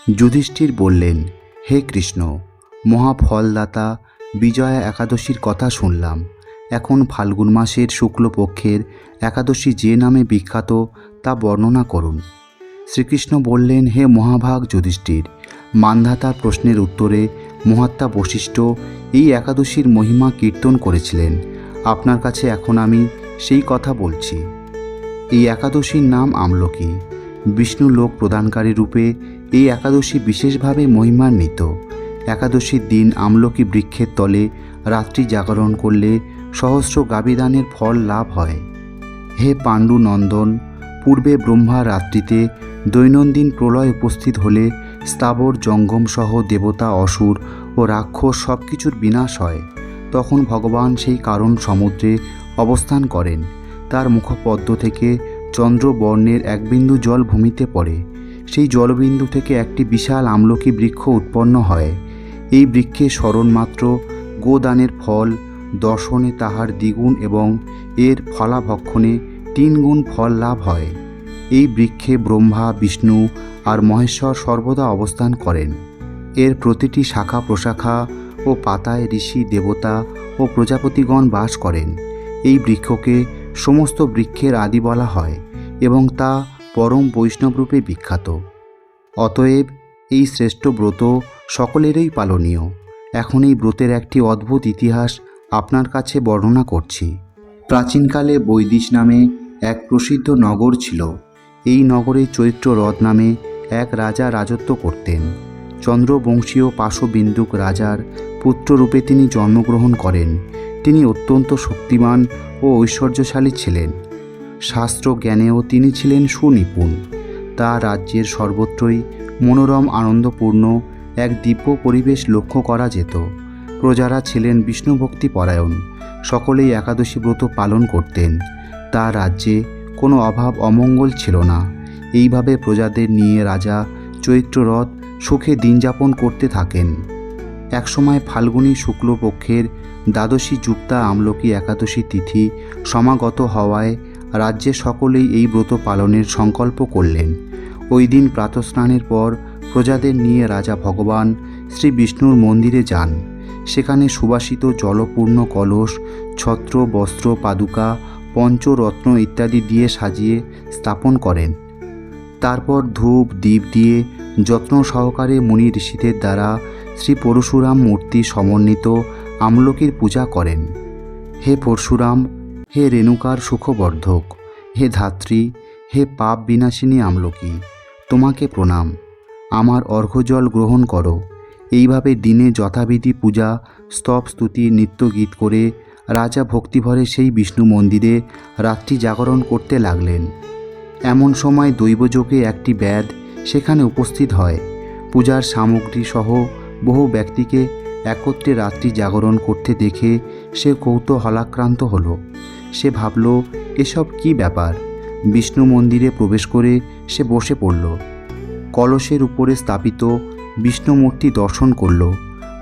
যুধিষ্ঠির বললেন, হে কৃষ্ণ, মহাফলদাতা বিজয়া একাদশীর কথা শুনলাম। এখন ফাল্গুন মাসের শুক্লপক্ষের একাদশী যে নামে বিখ্যাত তা বর্ণনা করুন। শ্রীকৃষ্ণ বললেন, হে মহাভাগ যুধিষ্ঠির, মান্ধাতার প্রশ্নের উত্তরে মহাত্মা বশিষ্ঠ এই একাদশীর মহিমা কীর্তন করেছিলেন। আপনার কাছে এখন আমি সেই কথা বলছি। এই একাদশীর নাম আমলকি। বিষ্ণু লোক প্রদানকারী রূপে এই একাদশী বিশেষভাবে মহিমান্বিত। একাদশীর দিন আমলকি বৃক্ষের তলে রাত্রি জাগরণ করলে সহস্র গাবিদানের ফল লাভ হয়। হে পাণ্ডু নন্দন, পূর্বে ব্রহ্মা রাত্রিতে দৈনন্দিন প্রলয় উপস্থিত হলে স্থাবর জঙ্গম সহ দেবতা, অসুর ও রাক্ষস সব কিছুর বিনাশ হয়। তখন ভগবান সেই কারণ সমুদ্রে অবস্থান করেন। তার মুখপদ্ম থেকে চন্দ্রবর্ণের এক বিন্দু জল ভূমিতে পড়ে। সেই জলবিন্দু থেকে একটি বিশাল আমলকি বৃক্ষ উৎপন্ন হয়। এই বৃক্ষে স্মরণমাত্র গোদানের ফল, দর্শনে তাহার দ্বিগুণ এবং এর ফলাভক্ষণে 3 গুণ ফল লাভ হয়। এই বৃক্ষে ব্রহ্মা, বিষ্ণু আর মহেশ্বর সর্বদা অবস্থান করেন। এর প্রতিটি শাখা প্রশাখা ও পাতায় ঋষি, দেবতা ও প্রজাপতিগণ বাস করেন। এই বৃক্ষকে সমস্ত বৃক্ষের আদি বলা হয় এবং তা পরম বৈষ্ণবরূপে বিখ্যাত। অতএব এই শ্রেষ্ঠ ব্রত সকলেরই পালনীয়। এখন এই ব্রতের একটি অদ্ভুত ইতিহাস আপনার কাছে বর্ণনা করছি। প্রাচীনকালে বৈদিশ নামে এক প্রসিদ্ধ নগর ছিল। এই নগরে চৈত্র রথ নামে এক রাজা রাজত্ব করতেন। চন্দ্রবংশীয় পাশবিন্দুক রাজার পুত্ররূপে তিনি জন্মগ্রহণ করেন। তিনি অত্যন্ত শক্তিমান ও ঐশ্বর্যশালী ছিলেন। শাস্ত্র জ্ঞানেও তিনি ছিলেন সুনিপুণ। তার রাজ্যের সর্বত্রই মনোরম আনন্দপূর্ণ এক দিব্য পরিবেশ লক্ষ্য করা যেত। প্রজারা ছিলেন বিষ্ণুভক্তি পরায়ণ। সকলেই একাদশী ব্রত পালন করতেন। তার রাজ্যে কোনো অভাব অমঙ্গল ছিল না। এইভাবে প্রজাদের নিয়ে রাজা চৈত্ররথ সুখে দিন যাপন করতে থাকেন। একসময় ফাল্গুনী শুক্লপক্ষের দ্বাদশী যুক্তা আমলকি একাদশী তিথি সমাগত হওয়ায় রাজ্যে সকলেই এই ব্রত পালনের সংকল্প করলেন। ওই দিন প্রাতঃস্নানের পর প্রজাদের নিয়ে রাজা ভগবান শ্রী বিষ্ণুর মন্দিরে যান। সেখানে সুবাসিত জলপূর্ণ কলস, ছত্র, বস্ত্র, পাদুকা, পঞ্চরত্ন ইত্যাদি দিয়ে সাজিয়ে স্থাপন করেন। তারপর ধূপ দীপ দিয়ে যত্ন সহকারে মুনি ঋষিদের দ্বারা শ্রী পরশুরাম মূর্তি সমন্বিত আমলকির পূজা করেন। হে পরশুরাম, হে রেণুকার সুখবর্ধক, হে ধাত্রী, হে পাপ বিনাশিনী আমলকি, তোমাকে প্রণাম। আমার অর্ঘ্যজল গ্রহণ করো। এইভাবে দিনে যথাবিধি পূজা, স্তব, স্তুতি, নৃত্য গীত করে রাজা ভক্তিভরে সেই বিষ্ণু মন্দিরে রাত্রি জাগরণ করতে লাগলেন। এমন সময় দৈবযোগে একটি ব্যাধ সেখানে উপস্থিত হয়। পূজার সামগ্রী সহ বহু ব্যক্তিকে একত্রে রাত্রি জাগরণ করতে দেখে সে কৌতূহলাক্রান্ত হল। সে ভাবল, এসব কি ব্যাপার? বিষ্ণু মন্দিরে প্রবেশ করে সে বসে পড়ল। কলসের উপরে স্থাপিত বিষ্ণু মূর্তি দর্শন করল।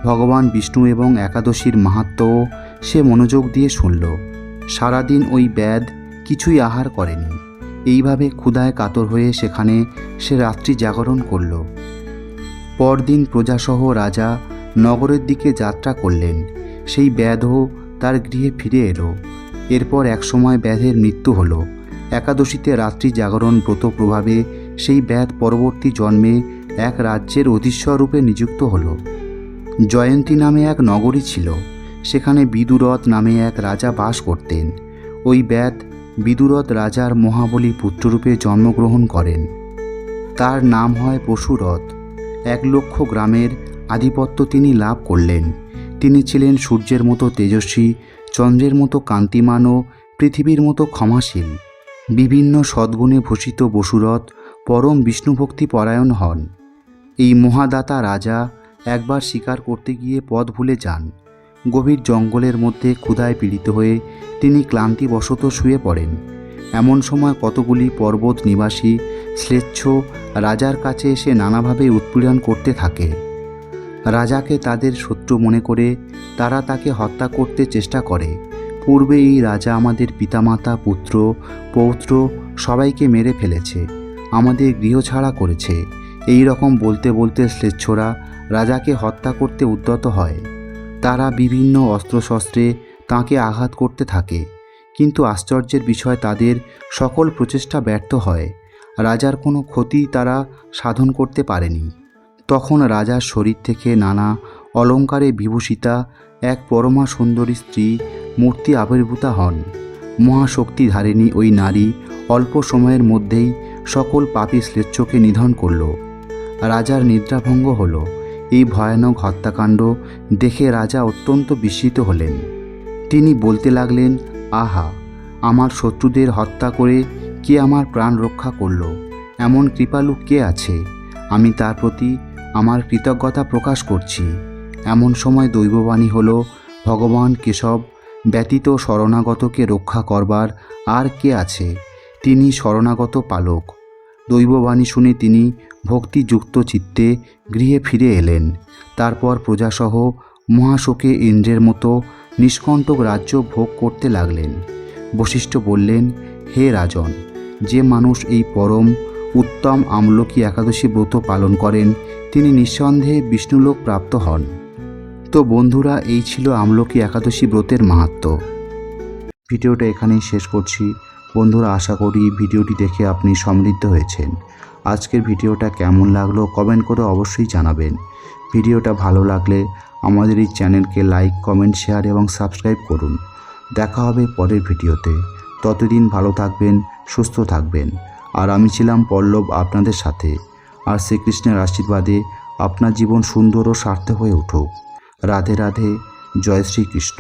ভগবান বিষ্ণু এবং একাদশীর মাহাত্ম্যও সে মনোযোগ দিয়ে শুনল। সারাদিন ওই ব্যাধ কিছুই আহার করেনি। এইভাবে ক্ষুধায় কাতর হয়ে সেখানে সে রাত্রি জাগরণ করল। পরদিন প্রজাসহ রাজা নগরের দিকে যাত্রা করলেন। সেই ব্যাধও তার গৃহে ফিরে এলো। এরপর একসময় ব্যাধের মৃত্যু হলো। একাদশীতে রাত্রি জাগরণ ব্রত প্রভাবে সেই ব্যাধ পরবর্তী জন্মে এক রাজ্যের অধীশ্বর রূপে নিযুক্ত হল। জয়ন্তী নামে এক নগরী ছিল। সেখানে বিদুরথ নামে এক রাজা বাস করতেন। ওই ব্যাধ বিদুরথ রাজার মহাবলী পুত্ররূপে জন্মগ্রহণ করেন। তার নাম হয় পশুরথ। 1,00,000 গ্রামের আধিপত্য তিনি লাভ করলেন। তিনি ছিলেন সূর্যের মতো তেজস্বী, চন্দ্রের মতো কান্তিমান ও পৃথিবীর মতো ক্ষমাশীল। বিভিন্ন সদ্গুণে ভূষিত বসুরথ পরম বিষ্ণুভক্তি পরায়ণ হন। এই মহাদাতা রাজা একবার শিকার করতে গিয়ে পথ ভুলে যান। গভীর জঙ্গলের মধ্যে ক্ষুধায় পীড়িত হয়ে তিনি ক্লান্তিবশত শুয়ে পড়েন। এমন সময় কতগুলি পর্বত নিবাসী শ্লেচ্ছ রাজার কাছে এসে নানাভাবে উৎপীড়ন করতে থাকে। রাজাকে তাদের শত্রু মনে করে তারা তাকে হত্যা করতে চেষ্টা করে। পূর্বে এই রাজা আমাদের পিতামাতা, পুত্র, পৌত্র সবাইকে মেরে ফেলেছে, আমাদের গৃহছাড়া করেছে। এই রকম বলতে বলতে শ্লেচ্ছরা রাজাকে হত্যা করতে উদ্যত হয়। তারা বিভিন্ন অস্ত্রশস্ত্রে তাঁকে আঘাত করতে থাকে, কিন্তু আশ্চর্যের বিষয় তাদের সকল প্রচেষ্টা ব্যর্থ হয়। রাজার কোনো ক্ষতি তারা সাধন করতে পারেনি। তখন রাজার শরীর থেকে নানা অলঙ্কারে বিভূষিতা এক পরমা সুন্দরী স্ত্রী মূর্তি আবির্ভূতা হন। মহাশক্তিধারিণী ওই নারী অল্প সময়ের মধ্যেই সকল পাপী শ্লেচ্ছকে নিধন করল। রাজার নিদ্রাভঙ্গ হল। এই ভয়ানক হত্যাকাণ্ড দেখে রাজা অত্যন্ত বিস্মিত হলেন। তিনি বলতে লাগলেন, আহা, আমার শত্রুদের হত্যা করে কে আমার প্রাণ রক্ষা করল? এমন কৃপালু কে আছে? আমি তার প্রতি আমার কৃতজ্ঞতা প্রকাশ করছি। এমন সময় দৈববাণী হল, ভগবান কেশব ব্যতীত শরণাগতকে রক্ষা করবার আর কে আছে? তিনি শরণাগত পালক। দৈববাণী শুনে তিনি ভক্তিযুক্ত চিত্তে গৃহে ফিরে এলেন। তারপর প্রজাসহ মহাশোকে ইন্দ্রের মতো নিষ্কণ্টক রাজ্য ভোগ করতে লাগলেন। বশিষ্ঠ বললেন, হে রাজন, যে মানুষ এই পরম উত্তম আমলকি একাদশী ব্রত পালন করেন তিনি নিঃসন্দেহে বিষ্ণুলোক প্রাপ্ত হন। তো বন্ধুরা, এই ছিল আমলকি একাদশী ব্রতের মাহাত্ম্য। ভিডিওটা এখানেই শেষ করছি। বন্ধুরা, আশা করি ভিডিওটি দেখে আপনি সমৃদ্ধ হয়েছেন। আজকের ভিডিওটা কেমন লাগলো কমেন্ট করে অবশ্যই জানাবেন। ভিডিওটা ভালো লাগলে আমাদের এই চ্যানেলকে লাইক, কমেন্ট, শেয়ার এবং সাবস্ক্রাইব করুন। দেখা হবে পরের ভিডিওতে। ততদিন ভালো থাকবেন, সুস্থ থাকবেন। আর আমি ছিলাম পল্লব আপনাদের সাথে। আর শ্রীকৃষ্ণের আশীর্বাদে আপনার জীবন সুন্দর ও সার্থক হয়ে উঠুক। রাধে রাধে। জয় শ্রীকৃষ্ণ।